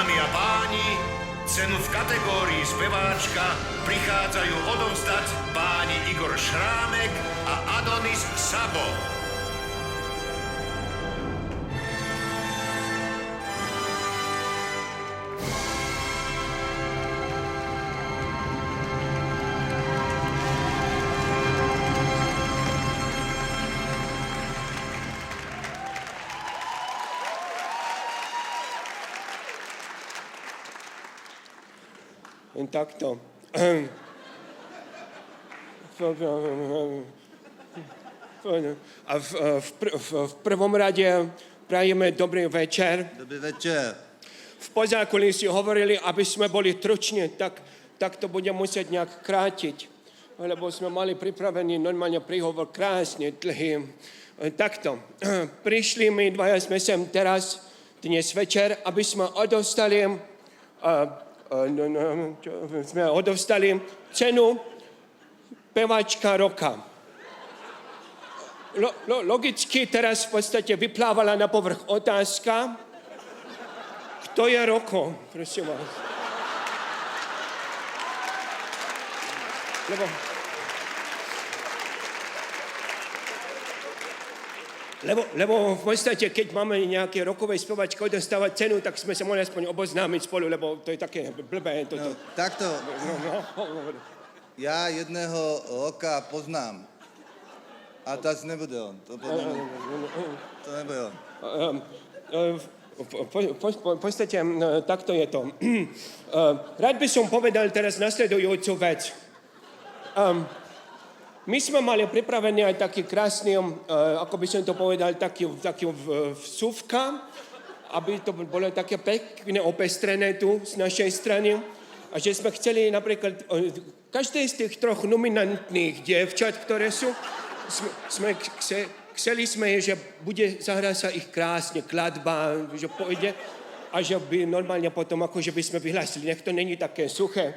Dámy a páni, cenu v kategórii speváčka prichádzajú odovzdať páni Igor Šrámek a Adonis Sabo. Takto. A v prvom rade prajeme dobrý večer. Dobrý večer. V pozákulisí hovorili, aby sme boli tručne, tak to budem musieť nejak krátiť. Lebo sme mali pripravený normálne príhovor krásne dlhý. Takto. Prišli my dvaja sme sem teraz, dnes večer, aby sme odovstali cenu pevačka roka. Logicky teraz v podstate vyplávala na povrch otázka, kto je Roko, prosím vás. Lebo v podstate, keď máme nejaké rokové spevačky dostávať cenu, tak sme sa mohli aspoň oboznámiť spolu, lebo to je také blbé. No, takto. Ja jedného roka poznám. A to asi nebude on. To nebude on. V podstate, takto je to. Rád by som povedal teraz nasledujúcu vec. My sme mali pripravený aj taký krásny, ako by som to povedal, taký vsuvka, aby to bolo také pekne opestrené tu z našej strany. A že sme chceli napríklad, každé z tých troch nominantných dievčat, ktoré sú, chceli sme, že bude zahrať sa ich krásne, kladba, že pôjde a že by normálne potom, akože by sme vyhlásili, nech to není také suché.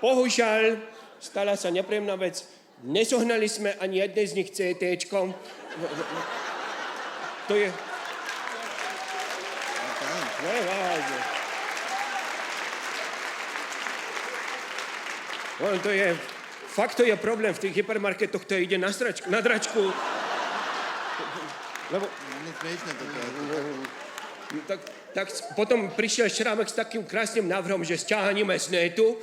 Bohužiaľ, stala sa nepríjemná vec. Nezohnali sme ani jednej z nich CTčkom. To je... To je... Fakt to je problém v tých hypermarketoch, to ide na dračku. Lebo... Nesmiešne to. Tak potom prišiel Šrámek s takým krásnym návrhom, že stiahneme z netu.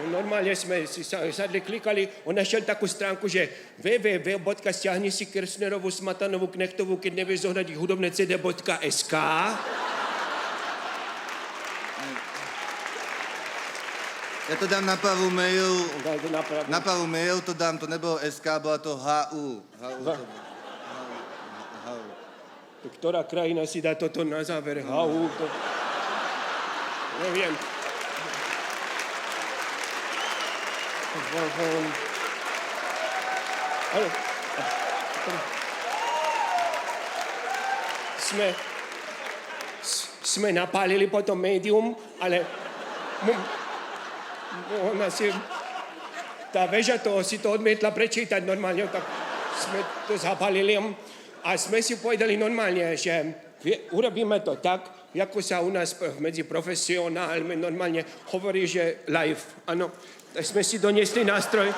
Normálne sme si sadli, klikali. On našiel takú stránku, že www.stiahni si Kirchnerovú, Smatanovú, Knechtovú, keď nevieš zohnať ich hudobné cd.sk. Ja to dám na pravú mail. Na pravú mail to dám, to nebolo SK, bola to HU. Ktorá krajina si dá toto na záver? Hau, to... Neviem. Ale... Sme napálili potom médium, ale... Ona si... Tá väža to si to odmietla prečítať normálne, tak sme to zapálili. A sme si povedali normálne, že urobíme to tak, ako sa u nás medzi profesionálmi normálne hovorí, že live. Áno, tak sme si doniesli nástroj.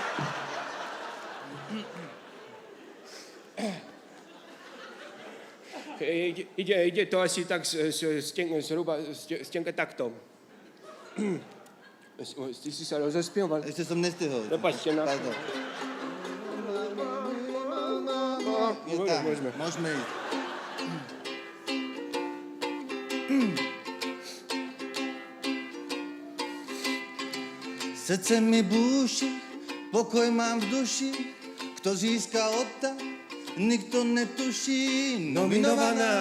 Ide to asi tak zhruba Stenka takto. Ty si sa rozespieval? Ešte som nestihol. Prepáčte na... Môžeme ísť. Srdce mi búši, pokoj mám v duši, kto získa odta, nikto netuší. Nominovaná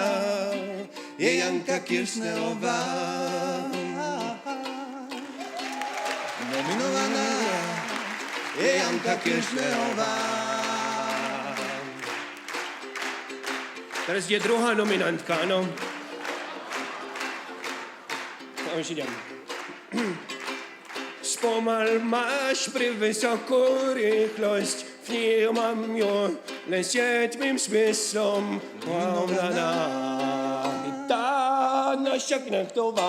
je Janka Kirchnerová. Nominovaná je Janka Kirchnerová. Teraz je druhá nominantka, áno. Už idem. Spomal máš pri vysokú rýchlosť, vnímam ju len siedmým smyslom. Tá Nasia Knechtová.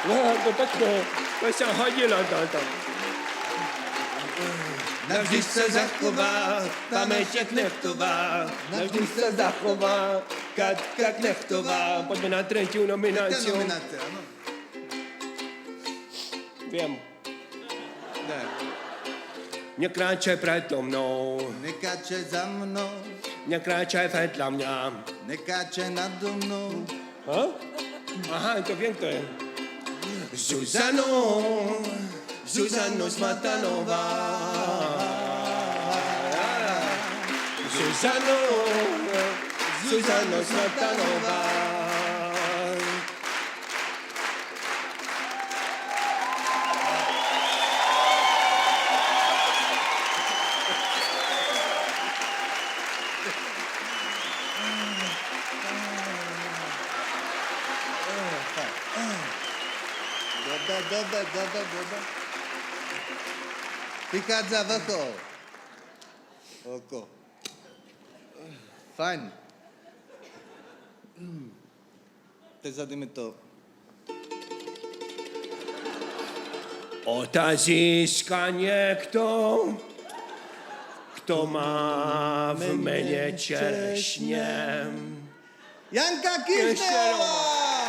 No, to pekné, to se hodilo to. Navždy se zachová paměť Knechtová, navždy se zachová Katka Knechtová. Pojďme na třetí nominaci. Nominace, ano. Vím. Ne. Nekráčej predo mnou, Nekáče za mnou, nekráčej vedle mě. nekáče nado mnou. Ha? Aha, to vím, to je. Zuzano Smatanová. Zuzano Smatanová. Dobre. Prichádza vrchol. Oko. Fajn. Teď zadíme to. Otazíska někdo, kto má v mene češně. Janka Kiršnerová!